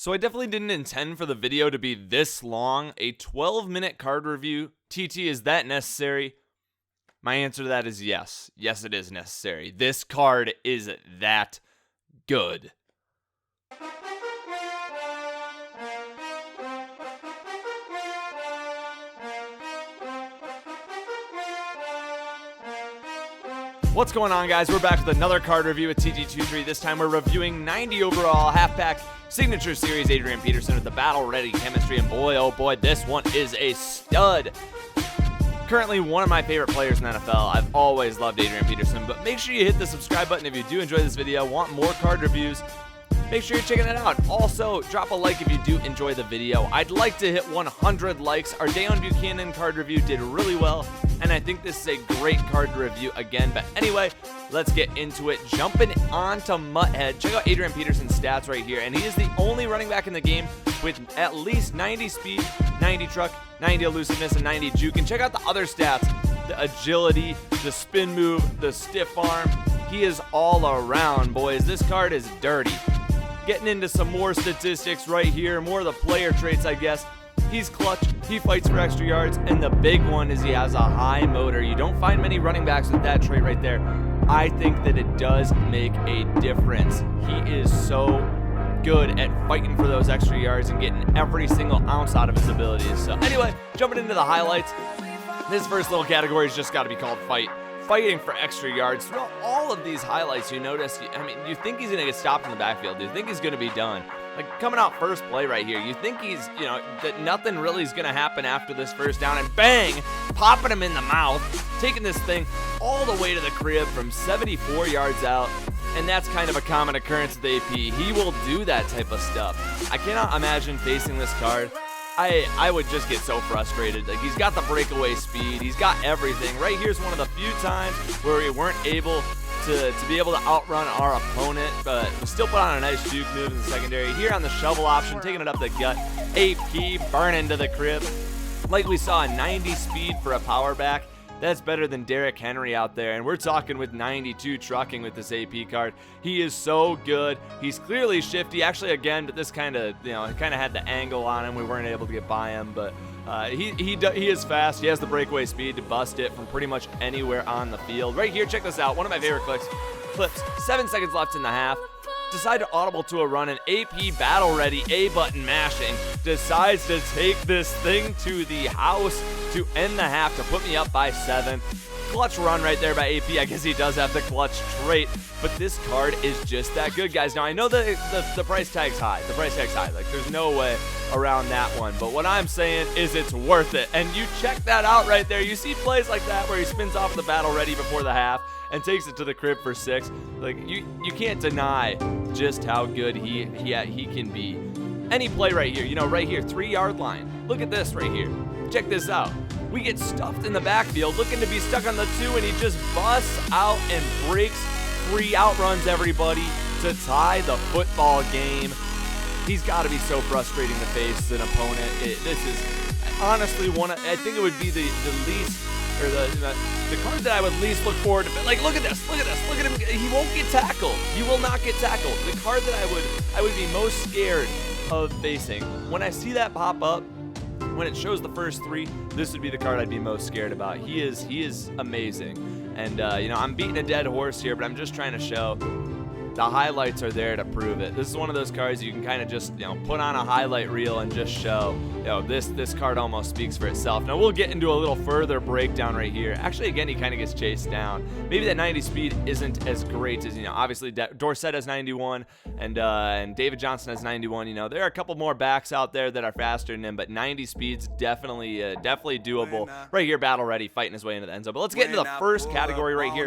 So I definitely didn't intend for the video to be this long. A 12-minute card review. TT, is that necessary? My answer to that is yes. Yes, it is necessary. This card is that good. What's going on, guys? We're back with another card review at TG23. This time we're reviewing 90 overall half-pack signature series Adrian Peterson with the battle-ready chemistry, and boy, oh boy, this one is a stud. Currently one of my favorite players in the NFL. I've always loved Adrian Peterson, but make sure you hit the subscribe button if you do enjoy this video, want more card reviews. Make sure you're checking it out. Also, drop a like if you do enjoy the video. I'd like to hit 100 likes. Our Dayon Buchanan card review did really well, and I think this is a great card to review again. But anyway, let's get into it. Jumping onto MUT. Check out Adrian Peterson's stats right here, and he is the only running back in the game with at least 90 speed, 90 truck, 90 elusiveness, and 90 juke. And check out the other stats. The agility, the spin move, the stiff arm. He is all around, boys. This card is dirty. Getting into some more statistics right here, more of the player traits, I guess. He's clutch, he fights for extra yards, and the big one is he has a high motor. You don't find many running backs with that trait right there. I think that it does make a difference. He is so good at fighting for those extra yards and getting every single ounce out of his abilities. So anyway, jumping into the highlights. This first little category has just got to be called fight. Fighting for extra yards. Throughout all of these highlights, you notice, you think he's going to get stopped in the backfield. You think he's going to be done. Like, coming out first play right here, you think he's, that nothing really is going to happen after this first down, and bang, popping him in the mouth, taking this thing all the way to the crib from 74 yards out, and that's kind of a common occurrence with AP. He will do that type of stuff. I cannot imagine facing this card. I would just get so frustrated. Like, he's got the breakaway speed. He's got everything. Right here's one of the few times where we weren't able to be able to outrun our opponent, but we still put on a nice juke move in the secondary. Here on the shovel option, taking it up the gut. AP burning to the crib. Like we saw, a 90 speed for a power back. That's better than Derrick Henry out there, and we're talking with 92 trucking with this AP card. He is so good. He's clearly shifty. Actually, again, but this kind of had the angle on him. We weren't able to get by him, but he is fast. He has the breakaway speed to bust it from pretty much anywhere on the field. Right here, check this out. One of my favorite clips. 7 seconds left in the half. Decide to audible to a run, and AP battle ready, A button mashing, decides to take this thing to the house to end the half to put me up by 7. Clutch run right there by AP. I guess he does have the clutch trait, but this card is just that good, guys. Now, I know that the price tag's high. The price tag's high. Like, there's no way around that one, but what I'm saying is it's worth it, and you check that out right there. You see plays like that where he spins off the battle ready before the half and takes it to the crib for 6. Like, you can't deny just how good he can be. Any play right here, right here, 3-yard line. Look at this right here. Check this out. We get stuffed in the backfield, looking to be stuck on the 2, and he just busts out and breaks free, outruns everybody to tie the football game. He's got to be so frustrating to face an opponent. This is honestly I think it would be the least, or the card that I would least look forward to. Like, look at this, look at him. He won't get tackled. He will not get tackled. The card that I would be most scared of facing, when I see that pop up, when it shows the first 3, this would be the card I'd be most scared about. He is amazing, and I'm beating a dead horse here, but I'm just trying to show the highlights are there to prove it. This is one of those cards you can kind of just put on a highlight reel and just show this card almost speaks for itself. Now we'll get into a little further breakdown right here. Actually, again, he kind of gets chased down. Maybe that 90 speed isn't as great as obviously Dorsett has 91 and David Johnson has 91. There are a couple more backs out there that are faster than him, but 90 speed's definitely doable. Right here, battle ready, fighting his way into the end zone. But let's get into the first category right here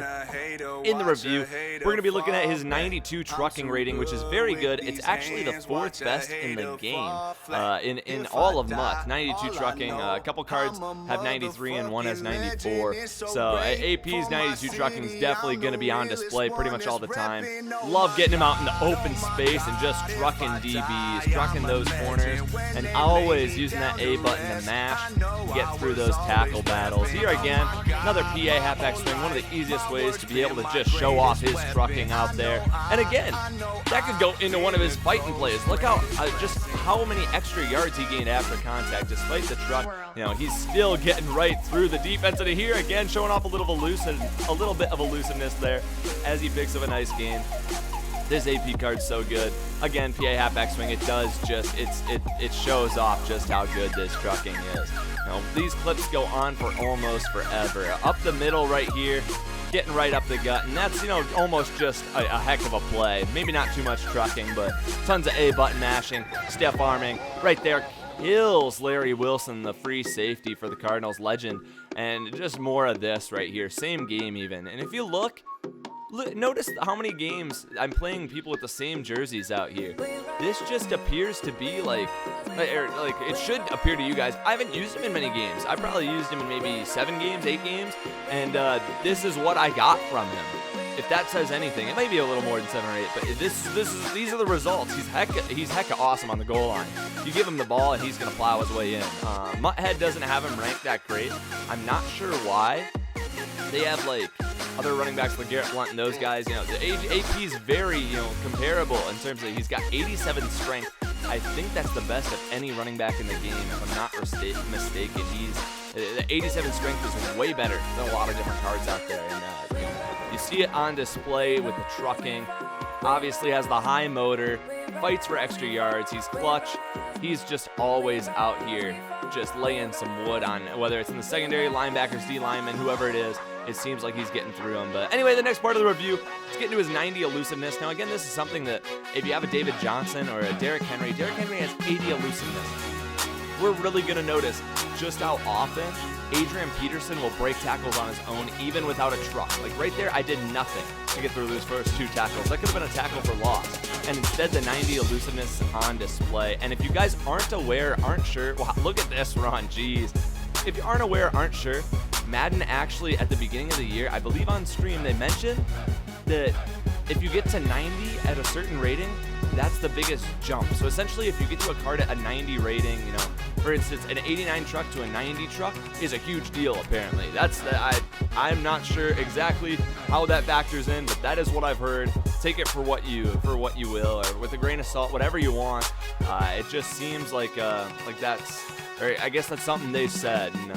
in the review. We're going to be looking at his 92 trucking rating, which is very good. It's actually the 4th best in the game in all of MUT. 92 trucking. A couple cards have 93 and one has 94. So AP's 92 trucking is definitely going to be on display pretty much all the time. Love getting him out in the open space and just trucking DBs, trucking those corners, and always using that A button to mash to get through those tackle battles. Here again, another PA halfback swing, one of the easiest ways to be able to just show off his trucking out there. And again, that could go into one of his fighting plays. Look how just how many extra yards he gained after contact, despite the truck. You know, he's still getting right through the defense. And here again, showing off a little bit of elusiveness there as he picks up a nice gain. This AP card's so good. Again, PA halfback swing, it shows off just how good this trucking is. You know, these clips go on for almost forever. Up the middle right here, getting right up the gut, and that's, you know, almost just a heck of a play. Maybe not too much trucking, but tons of A button mashing, stiff arming. Right there, kills Larry Wilson, the free safety for the Cardinals legend. And just more of this right here, same game even. And if you look, notice how many games I'm playing people with the same jerseys out here. This just appears to be like it should appear to you guys. I haven't used him in many games. I probably used him in maybe 7 games, 8 games, and this is what I got from him. If that says anything, it might be a little more than 7 or 8, but these are the results. He's hecka awesome on the goal line. You give him the ball and he's gonna plow his way in. MUT doesn't have him ranked that great. I'm not sure why. They have like other running backs like Garrett Blunt and those guys. You know, the AP is very, you know, comparable in terms of he's got 87 strength. I think that's the best of any running back in the game, if I'm not mistaken. The 87 strength is way better than a lot of different cards out there. And you see it on display with the trucking. Obviously has the high motor, fights for extra yards. He's clutch. He's just always out here just laying some wood on, whether it's in the secondary, linebackers, D linemen, whoever it is. It seems like he's getting through them. But anyway, the next part of the review, let's get into his 90 elusiveness. Now, again, this is something that if you have a David Johnson or a Derrick Henry has 80 elusiveness. We're really going to notice just how often Adrian Peterson will break tackles on his own, even without a truck. Like right there, I did nothing to get through those first 2 tackles. That could have been a tackle for loss. And instead, the 90 elusiveness on display. And if you guys aren't aware, aren't sure, well, look at this run, jeez. If you aren't aware, aren't sure, Madden actually, at the beginning of the year, I believe on stream, they mentioned that if you get to 90 at a certain rating, that's the biggest jump. So essentially, if you get to a card at a 90 rating, you know, for instance, an 89 truck to a 90 truck is a huge deal, apparently. I'm not sure exactly how that factors in, but that is what I've heard. Take it for what you will, or with a grain of salt, whatever you want. It just seems like that's, or I guess that's something they said, and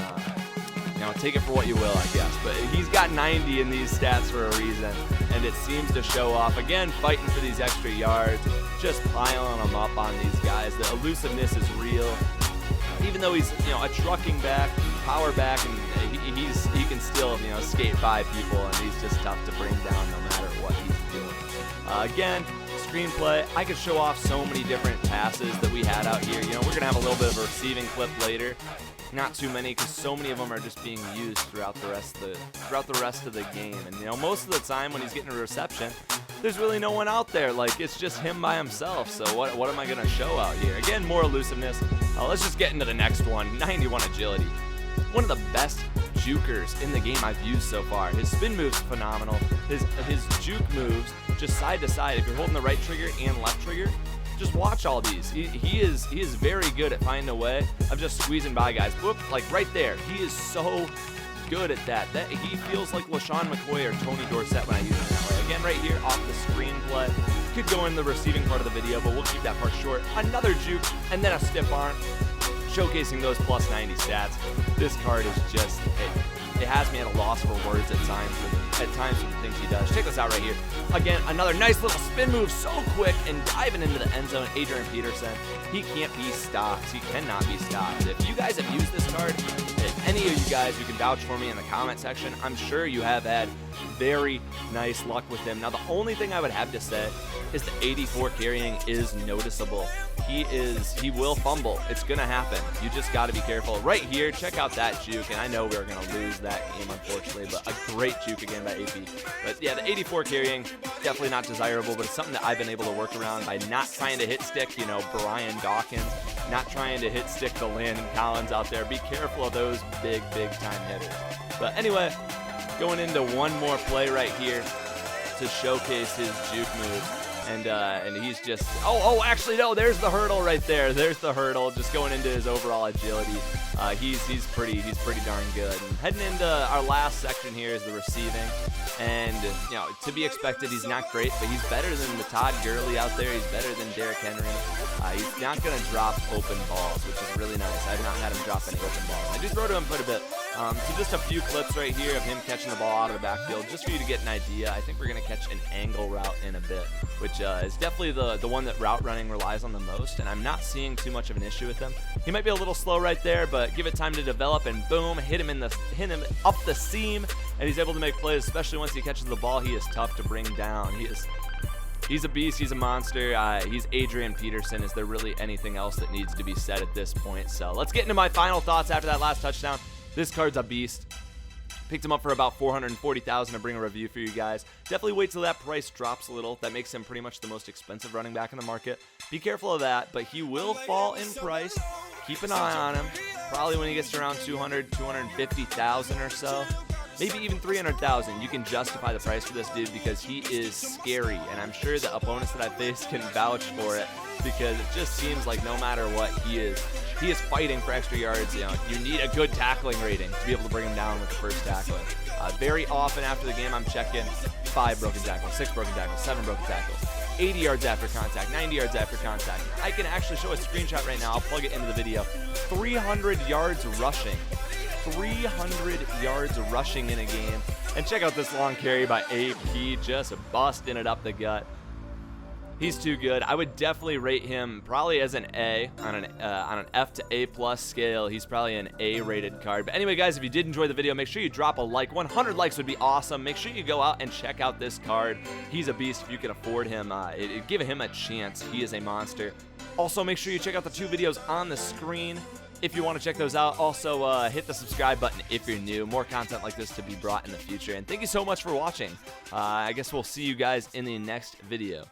you know, take it for what you will, I guess. But he's got 90 in these stats for a reason, and it seems to show off. Again, fighting for these extra yards, just piling them up on these guys. The elusiveness is real. Even though he's, you know, a trucking back, power back, and he can still, you know, skate by people, and he's just tough to bring down no matter what he's doing. Again, screenplay, I could show off so many different passes that we had out here. You know, we're gonna have a little bit of a receiving clip later. Not too many, because so many of them are just being used throughout the rest of the game. And you know, most of the time when he's getting a reception, there's really no one out there. Like, it's just him by himself. So what am I gonna show out here? Again, more elusiveness. Let's just get into the next one. 91 agility. One of the best jukers in the game I've used so far. His spin move's phenomenal. His juke moves just side to side. If you're holding the right trigger and left trigger, just watch all these. He is very good at finding a way of just squeezing by guys. Whoop, like right there. He is so good at that. He feels like LaShawn McCoy or Tony Dorsett when I use him that way. Again, right here off the screenplay. Could go in the receiving part of the video, but we'll keep that part short. Another juke, and then a stiff arm, showcasing those plus 90 stats. This card is just, it has me at a loss for words at times with the things he does. Check this out right here. Again, another nice little spin move, so quick, and diving into the end zone. Adrian Peterson, he can't be stopped. He cannot be stopped. If you guys have used this card, if any of you guys, you can vouch for me in the comment section. I'm sure you have had very nice luck with him. Now, the only thing I would have to say is the 84 carrying is noticeable. He will fumble. It's going to happen. You just got to be careful. Right here, check out that juke, and I know we're going to lose that game, unfortunately, but a great juke again by AP. But yeah, the 84 carrying, definitely not desirable, but it's something that I've been able to work around by not trying to hit stick, you know, Brian Dawkins, not trying to hit stick the Landon Collins out there. Be careful of those big time hitters. But anyway, going into one more play right here to showcase his juke move. And he's just, actually, no, there's the hurdle right there. There's the hurdle, just going into his overall agility. He's pretty darn good. And heading into our last section here is the receiving. And, you know, to be expected, he's not great, but he's better than the Todd Gurley out there. He's better than Derrick Henry. He's not going to drop open balls, which is really nice. I've not had him drop any open balls. I do throw to him quite a bit. So just a few clips right here of him catching the ball out of the backfield, just for you to get an idea. I think we're going to catch an angle route in a bit, which is definitely the one that route running relies on the most, and I'm not seeing too much of an issue with him. He might be a little slow right there, but give it time to develop, and boom, hit him up the seam, and he's able to make plays, especially once he catches the ball. He is tough to bring down. He's a beast. He's a monster. He's Adrian Peterson. Is there really anything else that needs to be said at this point? So let's get into my final thoughts after that last touchdown. This card's a beast. Picked him up for about $440,000 to bring a review for you guys. Definitely wait till that price drops a little. That makes him pretty much the most expensive running back in the market. Be careful of that, but he will fall in price. Keep an eye on him. Probably when he gets to around 200, 250,000 or so. Maybe even 300,000. You can justify the price for this dude because he is scary, and I'm sure the opponents that I face can vouch for it because it just seems like no matter what, he is fighting for extra yards. You know, you need a good tackling rating to be able to bring him down with the first tackling. Very often after the game, I'm checking 5 broken tackles, 6 broken tackles, 7 broken tackles, 80 yards after contact, 90 yards after contact. I can actually show a screenshot right now. I'll plug it into the video. 300 yards rushing. 300 yards rushing in a game. And check out this long carry by AP, just busting it up the gut. He's too good. I would definitely rate him probably as an A on an F to A plus scale. He's probably an A-rated card. But anyway, guys, if you did enjoy the video, make sure you drop a like. 100 likes would be awesome. Make sure you go out and check out this card. He's a beast if you can afford him. Give him a chance. He is a monster. Also, make sure you check out the 2 videos on the screen if you want to check those out. Also, hit the subscribe button if you're new. More content like this to be brought in the future. And thank you so much for watching. I guess we'll see you guys in the next video.